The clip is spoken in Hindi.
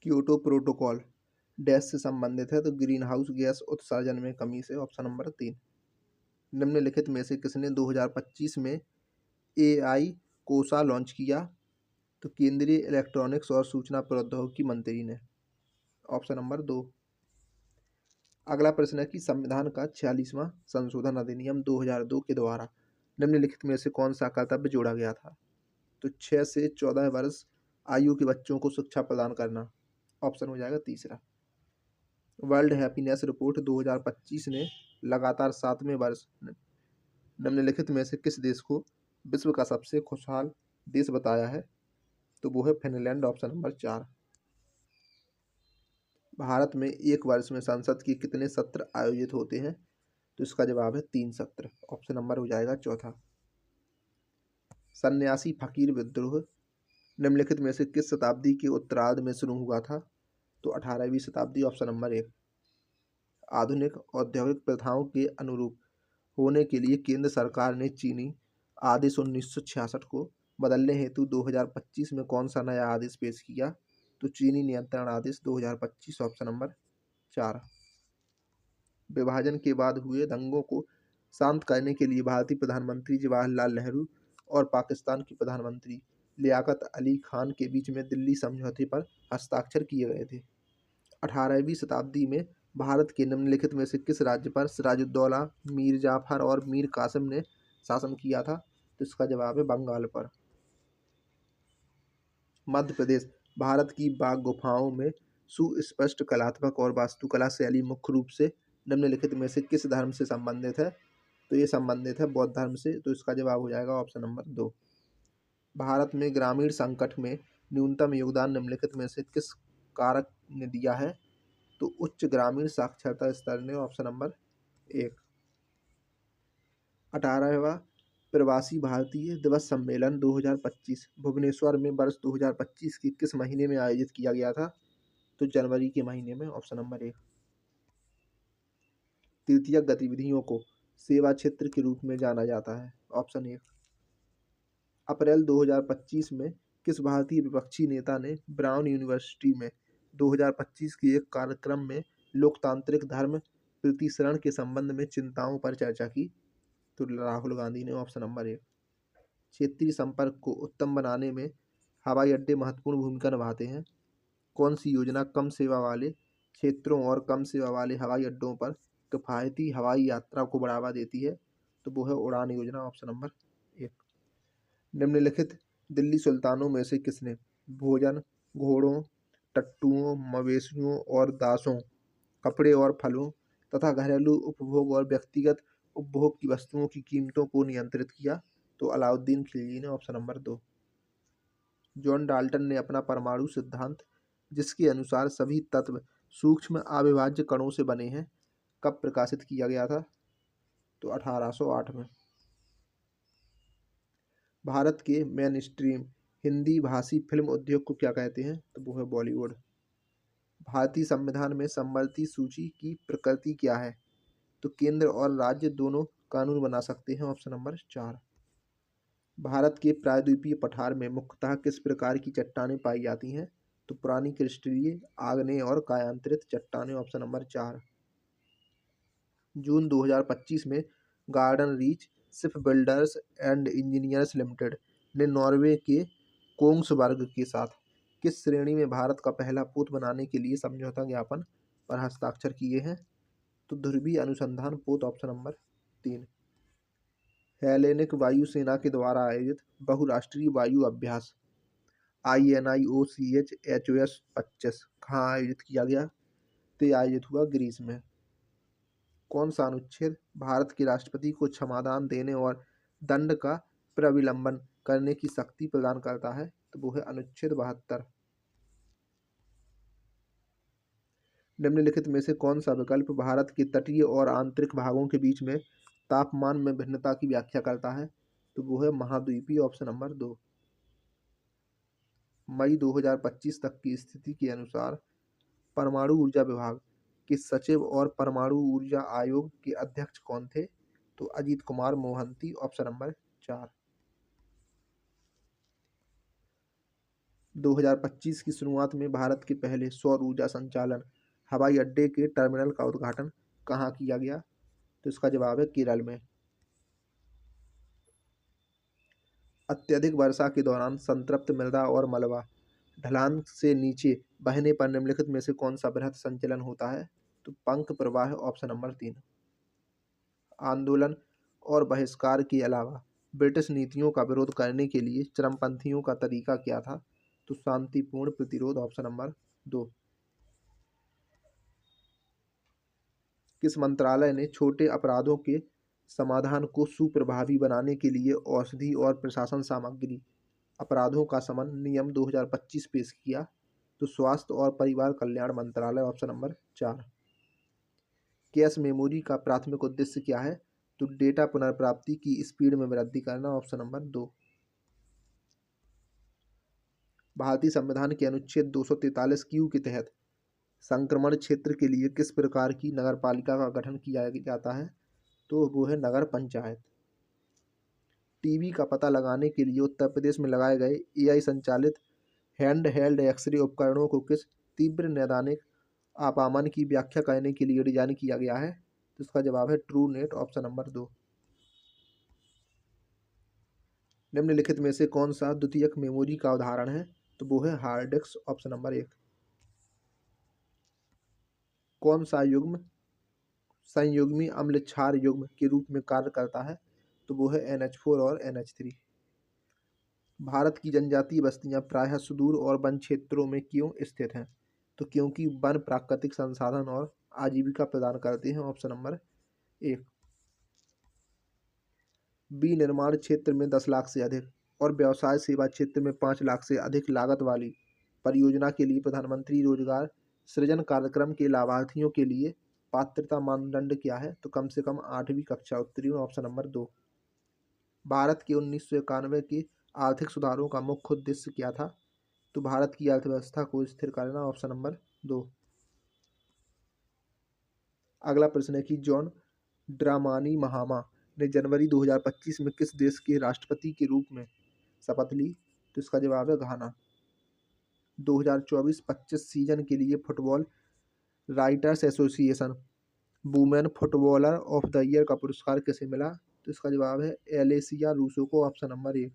क्योटो प्रोटोकॉल डैश से संबंधित है, तो ग्रीन हाउस गैस उत्सर्जन में कमी से। Option number 3। निम्नलिखित में से किसने 2025 में एआई कोसा लॉन्च किया, तो केंद्रीय इलेक्ट्रॉनिक्स और सूचना प्रौद्योगिकी मंत्री ने। Option number 2। अगला प्रश्न है कि संविधान का 46वां संशोधन अधिनियम 2002 के द्वारा निम्नलिखित में से कौन सा कर्तव्य जोड़ा गया था, तो 6 से 14 वर्ष आयु के बच्चों को शिक्षा प्रदान करना। ऑप्शन हो जाएगा तीसरा। वर्ल्ड हैप्पीनेस रिपोर्ट 2025 ने लगातार 7वें वर्ष निम्नलिखित में से किस देश को विश्व का सबसे खुशहाल देश बताया है, तो वो है फिनलैंड। Option number 4। भारत में एक वर्ष में संसद के कितने सत्र आयोजित होते हैं, तो इसका जवाब है 3 सत्र। ऑप्शन नंबर हो जाएगा चौथा। सन्यासी फकीर विद्रोह निम्नलिखित में से किस शताब्दी के उत्तरार्ध में शुरू हुआ था, तो 18वीं शताब्दी। Option number 1। आधुनिक औद्योगिक प्रथाओं के अनुरूप होने के लिए केंद्र सरकार ने चीनी आदेश 1966 को बदलने हेतु 2025 में कौन सा नया आदेश पेश किया, तो चीनी नियंत्रण आदेश 2025। Option number 4। विभाजन के बाद हुए दंगों को शांत करने के लिए भारतीय प्रधानमंत्री जवाहरलाल नेहरू और पाकिस्तान के प्रधानमंत्री लियाकत अली खान के बीच में दिल्ली समझौते पर हस्ताक्षर किए गए थे। 18वीं शताब्दी में भारत के निम्नलिखित में से किस राज्य पर सिराजुद्दौला, मीर जाफर और मीर कासिम ने शासन किया था, तो इसका जवाब है बंगाल पर। मध्य प्रदेश भारत की बाघ गुफाओं में सुस्पष्ट कलात्मक और वास्तुकला शैली मुख्य रूप से निम्नलिखित में से किस धर्म से संबंधित है, तो ये संबंधित है बौद्ध धर्म से। तो इसका जवाब हो जाएगा ऑप्शन नंबर 2। भारत में ग्रामीण संकट में न्यूनतम योगदान निम्नलिखित में से किस कारक ने दिया है, तो उच्च ग्रामीण साक्षरता स्तर ने। Option number 1। 18वां प्रवासी भारतीय दिवस सम्मेलन 2025 भुवनेश्वर में वर्ष 2025 के किस महीने में आयोजित किया गया था, तो जनवरी के महीने में। Option number 1। तृतीयक गतिविधियों को सेवा क्षेत्र के रूप में जाना जाता है। ऑप्शन 1। अप्रैल 2025 में किस भारतीय विपक्षी नेता ने ब्राउन यूनिवर्सिटी में 2025 के एक कार्यक्रम में लोकतांत्रिक धर्म प्रतिसरण के संबंध में चिंताओं पर चर्चा की, तो राहुल गांधी ने। Option number 1। क्षेत्रीय संपर्क को उत्तम बनाने में हवाई अड्डे महत्वपूर्ण भूमिका निभाते हैं। कौन सी योजना कम सेवा वाले क्षेत्रों और कम सेवा वाले हवाई अड्डों पर किफायती हवाई यात्रा को बढ़ावा देती है, तो वो है उड़ान योजना। Option number 1। निम्नलिखित दिल्ली सुल्तानों में से किसने भोजन, घोड़ों, टट्टुओं, मवेशियों और दासों, कपड़े और फलों तथा घरेलू उपभोग और व्यक्तिगत उपभोग की वस्तुओं की कीमतों को नियंत्रित किया, तो अलाउद्दीन खिलजी ने। Option number 2। जॉन डाल्टन ने अपना परमाणु सिद्धांत, जिसके अनुसार सभी तत्व सूक्ष्म अविभाज्य कणों से बने हैं, कब प्रकाशित किया गया था, तो 1808 में। भारत के मेन स्ट्रीम हिंदी भाषी फिल्म उद्योग को क्या कहते हैं, तो वो है बॉलीवुड। भारतीय संविधान में समवर्ती सूची की प्रकृति क्या है, तो केंद्र और राज्य दोनों कानून बना सकते हैं। Option number 4। भारत के प्रायद्वीपीय पठार में मुख्यतः किस प्रकार की चट्टानें पाई जाती हैं, तो पुरानी क्रिस्टलीय, आग्नेय और कायांतरित चट्टानें। Option number 4। जून 2025 में garden reach ship builders and engineers limited ने नॉर्वे के कोंग्सबर्ग के साथ किस श्रेणी में भारत का पहला पोत बनाने के लिए समझौता ज्ञापन पर हस्ताक्षर किए हैं, तो ध्रुवीय अनुसंधान पोत। Option number 3। हेलेनिक वायुसेना के द्वारा आयोजित बहुराष्ट्रीय वायु अभ्यास INIOCH HOS 25 कहाँ आयोजित किया गया, तो ये आयोजित हुआ ग्रीस में। कौन सा अनुच्छेद भारत के राष्ट्रपति को क्षमादान देने और दंड का प्रविलंबन करने की शक्ति प्रदान करता है, तो वो है अनुच्छेद 72। निम्नलिखित में से कौन सा विकल्प भारत के तटीय और आंतरिक भागों के बीच में तापमान में भिन्नता की व्याख्या करता है, तो वो है महाद्वीपीय। Option number 2। मई 2025 तक की स्थिति के अनुसार परमाणु ऊर्जा विभाग के सचिव और परमाणु ऊर्जा आयोग के अध्यक्ष कौन थे, तो अजीत कुमार मोहंती। Option number 4। 2025 की शुरुआत में भारत के पहले सौर ऊर्जा संचालन हवाई अड्डे के टर्मिनल का उद्घाटन कहाँ किया गया? तो इसका जवाब है केरल में। अत्यधिक वर्षा के दौरान संतृप्त मृदा और मलबा ढलान से नीचे बहने पर निम्नलिखित में से कौन सा वृहद संचलन होता है? तो पंख प्रवाह, ऑप्शन नंबर 3। आंदोलन और बहिष्कार के अलावा ब्रिटिश नीतियों का विरोध करने के लिए चरमपंथियों का तरीका क्या था? तो शांतिपूर्ण प्रतिरोध, ऑप्शन नंबर 2। किस मंत्रालय ने छोटे अपराधों के समाधान को सुप्रभावी बनाने के लिए औषधि और प्रशासन सामग्री अपराधों का समन नियम 2025 पेश किया? तो स्वास्थ्य और परिवार कल्याण मंत्रालय, ऑप्शन नंबर 4। कैश मेमोरी का प्राथमिक उद्देश्य क्या है? तो डेटा पुनर्प्राप्ति की स्पीड में वृद्धि करना, ऑप्शन नंबर 2। भारतीय संविधान के अनुच्छेद 243 क्यू के तहत संक्रमण क्षेत्र के लिए किस प्रकार की नगरपालिका का गठन किया जाता है? तो वो है नगर पंचायत। टीबी का पता लगाने के लिए उत्तर प्रदेश में लगाए गए एआई संचालित हैंड हेल्ड एक्सरे उपकरणों को किस तीव्र नैदानिक आपामन की व्याख्या करने के लिए डिजाइन किया गया है? तो इसका जवाब है ट्रू नेट, ऑप्शन नंबर 2। निम्नलिखित में से कौन सा द्वितीयक मेमोरी का उदाहरण है? तो वो है हार्ड डिस्क, ऑप्शन नंबर 1। कौन सा युग्म संयुग्मी अम्ल क्षार युग्म के रूप में कार्य करता है? तो वो है NH4 और NH3। भारत की जनजातीय बस्तियां प्रायः सुदूर और वन क्षेत्रों में क्यों स्थित हैं? तो क्योंकि वन प्राकृतिक संसाधन और आजीविका प्रदान करते हैं, ऑप्शन नंबर 1। विनिर्माण क्षेत्र में 10 लाख से अधिक और व्यवसाय सेवा क्षेत्र में 5 लाख से अधिक लागत वाली परियोजना के लिए प्रधानमंत्री रोजगार सृजन कार्यक्रम के लाभार्थियों के लिए पात्रता मानदंड क्या है? तो कम से कम 8वीं कक्षा उत्तीर्ण, ऑप्शन नंबर 2। भारत के 1991 के आर्थिक सुधारों का मुख्य उद्देश्य क्या था? तो भारत की अर्थव्यवस्था को स्थिर करना, ऑप्शन नंबर 2। अगला प्रश्न है कि जॉन ड्रामानी महामा ने जनवरी 2025 में किस देश के राष्ट्रपति के रूप में शपथ ली? तो इसका जवाब है घाना। 2024-25 सीजन के लिए football writers association women footballer of the year का पुरस्कार किसे मिला? तो इसका जवाब है एलेसिया रूसो को, ऑप्शन नंबर 1।